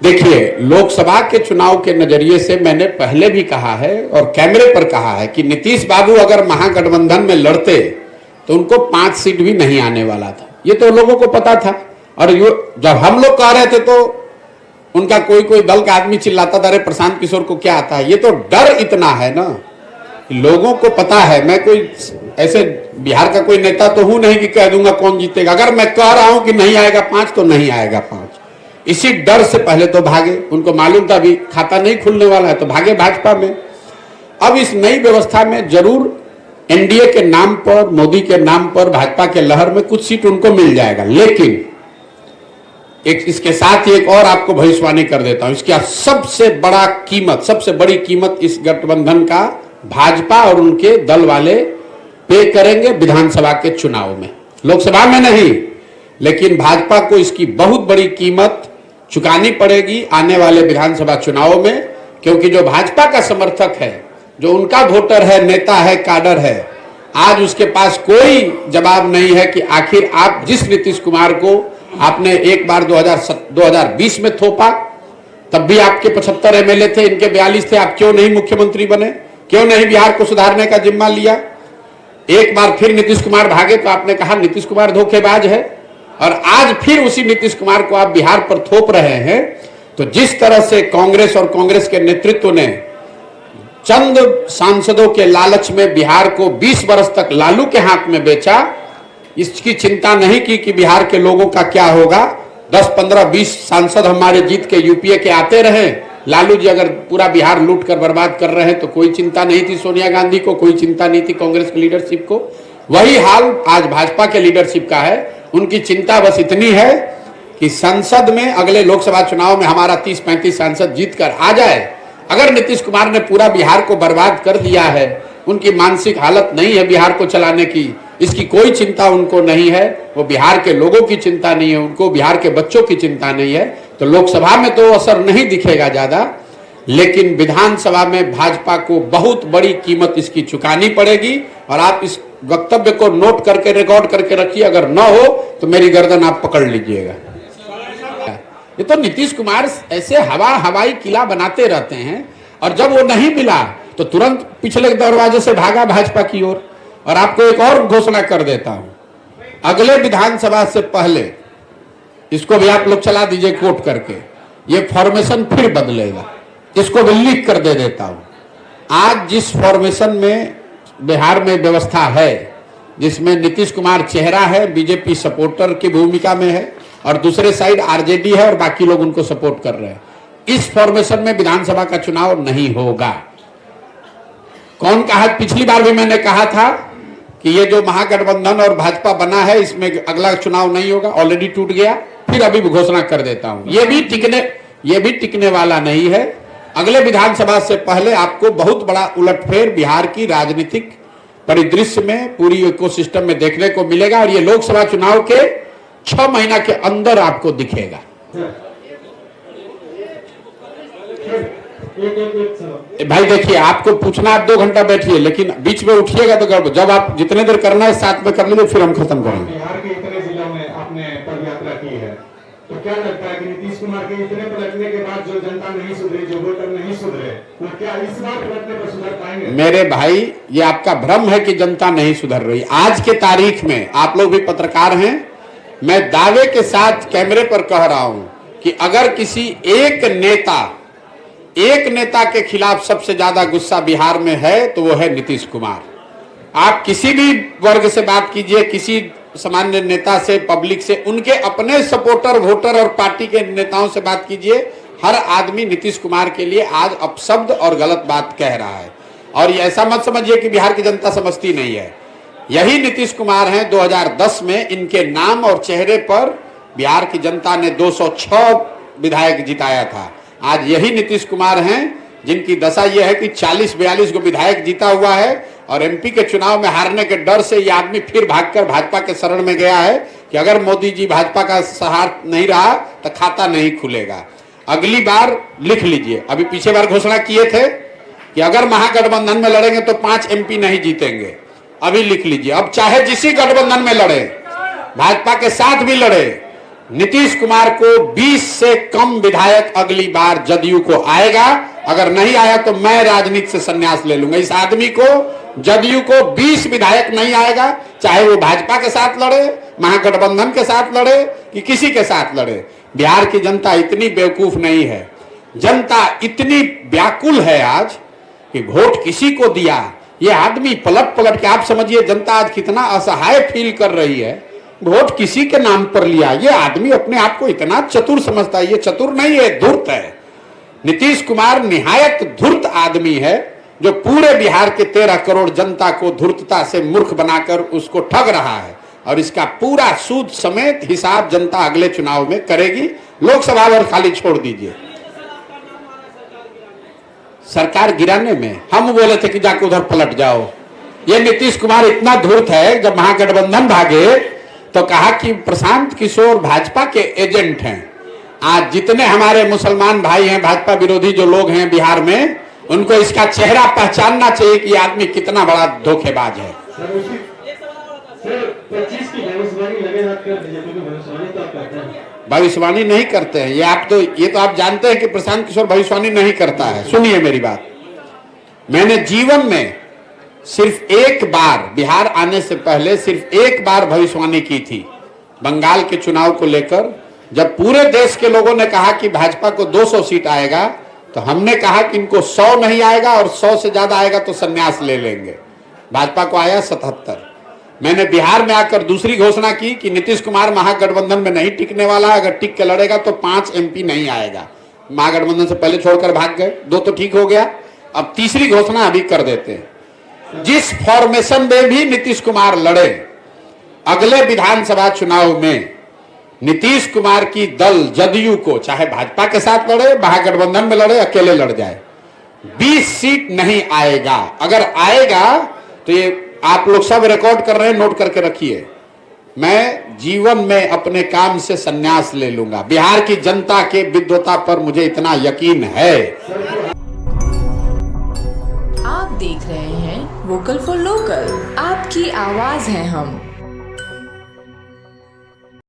देखिए, लोकसभा के चुनाव के नजरिए से मैंने पहले भी कहा है और कैमरे पर कहा है कि नीतीश बाबू अगर महागठबंधन में लड़ते तो उनको 5 सीट भी नहीं आने वाला था। ये तो लोगों को पता था। और जब हम लोग कह रहे थे तो उनका कोई कोई दल का आदमी चिल्लाता था, अरे प्रशांत किशोर को क्या आता है। ये तो डर इतना है ना, लोगों को पता है। मैं कोई ऐसे बिहार का कोई नेता तो हूं नहीं कि कह दूंगा कौन जीतेगा। अगर मैं कह रहा हूं कि नहीं आएगा 5 तो नहीं आएगा 5। इसी डर से पहले तो भागे, उनको मालूम था अभी खाता नहीं खुलने वाला है, तो भागे भाजपा में। अब इस नई व्यवस्था में जरूर एनडीए के नाम पर, मोदी के नाम पर भाजपा के लहर में कुछ सीट उनको मिल जाएगा। लेकिन एक इसके साथ ही एक और आपको भविष्यवाणी कर देता हूं, इसकी सबसे बड़ी कीमत इस गठबंधन का भाजपा और उनके दल वाले पे करेंगे विधानसभा के चुनाव में। लोकसभा में नहीं, लेकिन भाजपा को इसकी बहुत बड़ी कीमत चुकानी पड़ेगी आने वाले विधानसभा चुनाव में। क्योंकि जो भाजपा का समर्थक है, जो उनका वोटर है, नेता है, काडर है, आज उसके पास कोई जवाब नहीं है कि आखिर आप जिस नीतीश कुमार को आपने एक बार 2020 में थोपा, तब भी आपके 75 एमएलए थे, इनके 42 थे, आप क्यों नहीं मुख्यमंत्री बने, क्यों नहीं बिहार को सुधारने का जिम्मा लिया। एक बार फिर नीतीश कुमार भागे तो आपने कहा नीतीश कुमार धोखेबाज है, और आज फिर उसी नीतीश कुमार को आप बिहार पर थोप रहे हैं। तो जिस तरह से कांग्रेस और कांग्रेस के नेतृत्व ने चंद सांसदों के लालच में बिहार को 20 वर्ष तक लालू के हाथ में बेचा, इसकी चिंता नहीं की कि बिहार के लोगों का क्या होगा। 10, 15, 20 सांसद हमारे जीत के यूपीए के आते रहे, लालू जी अगर पूरा बिहार लूट कर बर्बाद कर रहे हैं तो कोई चिंता नहीं थी सोनिया गांधी को, कोई चिंता नहीं थी कांग्रेस की लीडरशिप को। वही हाल आज भाजपा के लीडरशिप का है। उनकी चिंता बस इतनी है कि संसद में अगले लोकसभा चुनाव में हमारा 30-35 सांसद जीत कर आ जाए। अगर नीतीश कुमार ने पूरा बिहार को बर्बाद कर दिया है, उनकी मानसिक हालत नहीं है बिहार को चलाने की, इसकी कोई चिंता उनको नहीं है। वो बिहार के लोगों की चिंता नहीं है, उनको बिहार के बच्चों की चिंता नहीं है। तो लोकसभा में तो असर नहीं दिखेगा ज्यादा, लेकिन विधानसभा में भाजपा को बहुत बड़ी कीमत इसकी चुकानी पड़ेगी। और आप इस वक्तव्य को नोट करके रिकॉर्ड करके रखिए, अगर न हो तो मेरी गर्दन आप पकड़ लीजिएगा। ये तो नीतीश कुमार ऐसे हवाई किला बनाते रहते हैं, और जब वो नहीं मिला तो तुरंत पिछले दरवाजे से भागा भाजपा की ओर। और आपको एक और घोषणा कर देता हूं, अगले विधानसभा से पहले इसको भी आप लोग चला दीजिए कोट करके, ये फॉर्मेशन फिर बदलेगा, इसको भी लिख कर दे देता हूं। आज जिस फॉर्मेशन में बिहार में व्यवस्था है, जिसमें नीतीश कुमार चेहरा है, बीजेपी सपोर्टर की भूमिका में है, और दूसरे साइड आरजेडी है और बाकी लोग उनको सपोर्ट कर रहे हैं, इस फॉर्मेशन में विधानसभा का चुनाव नहीं होगा। कौन कहा? पिछली बार भी मैंने कहा था कि ये जो महागठबंधन और भाजपा बना है, इसमें अगला चुनाव नहीं होगा, ऑलरेडी टूट गया। फिर अभी घोषणा कर देता हूं, ये भी टिकने वाला नहीं है। अगले विधानसभा से पहले आपको बहुत बड़ा उलटफेर बिहार की राजनीतिक परिदृश्य में, पूरी इकोसिस्टम में देखने को मिलेगा, और ये लोकसभा चुनाव के 6 महीना के अंदर आपको दिखेगा। भाई देखिए, आपको पूछना, आप 2 घंटा बैठिए, लेकिन बीच में उठिएगा तो गड़बड़। जब आप जितने देर करना है साथ में कर लीजिए, फिर हम खत्म करेंगे। बिहार के इतने जिलों में आपने पदयात्रा की है, तो क्या लगता है कि नीतीश कुमार के इतने पलटने के बाद जो जनता नहीं सुधरी, जो वोटर नहीं सुधरे, वो क्या इस बार पलटने पर सुधर पाएंगे? मेरे भाई, ये आपका भ्रम है कि जनता नहीं सुधर रही। आज के तारीख में आप लोग भी पत्रकार हैं, मैं दावे के साथ कैमरे पर कह रहा हूं कि अगर किसी एक नेता के खिलाफ सबसे ज्यादा गुस्सा बिहार में है तो वो है नीतीश कुमार। आप किसी भी वर्ग से बात कीजिए, किसी सामान्य नेता से, पब्लिक से, उनके अपने सपोर्टर, वोटर और पार्टी के नेताओं से बात कीजिए, हर आदमी नीतीश कुमार के लिए आज अपशब्द और गलत बात कह रहा है। और ये ऐसा मत समझिए कि बिहार की जनता समझती नहीं है। यही नीतीश कुमार हैं, 2010 में इनके नाम और चेहरे पर बिहार की जनता ने 206 विधायक जिताया था। आज यही नीतीश कुमार हैं जिनकी दशा यह है कि 40-42 को विधायक जीता हुआ है, और एमपी के चुनाव में हारने के डर से यह आदमी फिर भागकर भाजपा के शरण में गया है कि अगर मोदी जी भाजपा का सहारा नहीं रहा तो खाता नहीं खुलेगा। अगली बार लिख लीजिए, अभी पीछे बार घोषणा किए थे कि अगर महागठबंधन में लड़ेंगे तो 5 एमपी नहीं जीतेंगे, अभी लिख लीजिए। अब चाहे जिसी गठबंधन में लड़े, भाजपा के साथ भी लड़े, नीतीश कुमार को 20 से कम विधायक अगली बार जदयू को आएगा। अगर नहीं आया तो मैं राजनीति से संन्यास ले लूंगा। इस आदमी को, जदयू को 20 विधायक नहीं आएगा, चाहे वो भाजपा के साथ लड़े, महागठबंधन के साथ लड़े कि किसी के साथ लड़े। बिहार की जनता इतनी बेवकूफ नहीं है, जनता इतनी व्याकुल है आज कि वोट किसी को दिया। ये आदमी पलट पलट के, आप समझिए जनता आज कितना असहाय फील कर रही है, वोट किसी के नाम पर लिया। ये आदमी अपने आप को इतना चतुर समझता है। ये चतुर नहीं है, धूर्त है। नीतीश कुमार निहायत धूर्त आदमी है, जो पूरे बिहार के 13 करोड़ जनता को धूर्तता से मूर्ख बनाकर उसको ठग रहा है। और इसका पूरा सूद समेत हिसाब जनता अगले चुनाव में करेगी। लोकसभा और खाली छोड़ दीजिए। सरकार गिराने में हम बोले थे कि जाके उधर पलट जाओ। ये नीतीश कुमार इतना धूर्त है, जब महागठबंधन भागे तो कहा कि प्रशांत किशोर भाजपा के एजेंट हैं। आज जितने हमारे मुसलमान भाई हैं, भाजपा विरोधी जो लोग हैं बिहार में, उनको इसका चेहरा पहचानना चाहिए कि आदमी कितना बड़ा धोखेबाज है। भविष्यवाणी नहीं करते हैं ये तो आप जानते हैं कि प्रशांत किशोर भविष्यवाणी नहीं करता है। सुनिए मेरी बात, मैंने जीवन में सिर्फ एक बार, बिहार आने से पहले सिर्फ एक बार भविष्यवाणी की थी, बंगाल के चुनाव को लेकर। जब पूरे देश के लोगों ने कहा कि भाजपा को 200 सीट आएगा, तो हमने कहा कि इनको 100 नहीं आएगा और 100 से ज्यादा आएगा तो संन्यास ले लेंगे। भाजपा को आया 77। मैंने बिहार में आकर दूसरी घोषणा की कि नीतीश कुमार महागठबंधन में नहीं टिकने वाला, अगर टिक के लड़ेगा तो 5 MP नहीं आएगा। महागठबंधन से पहले छोड़कर भाग गए, 2 तो ठीक हो गया। अब तीसरी घोषणा अभी कर देते हैं। जिस फॉर्मेशन में भी नीतीश कुमार लड़े, अगले विधानसभा चुनाव में नीतीश कुमार की दल जदयू को, चाहे भाजपा के साथ लड़े, महागठबंधन में लड़े, अकेले लड़ जाए, 20 सीट नहीं आएगा। अगर आएगा तो ये आप लोग सब रिकॉर्ड कर रहे हैं, नोट करके रखिए। मैं जीवन में अपने काम से संन्यास ले लूंगा। बिहार की जनता के विद्वता पर मुझे इतना यकीन है। आप देख रहे हैं वोकल फॉर लोकल, आपकी आवाज है हम।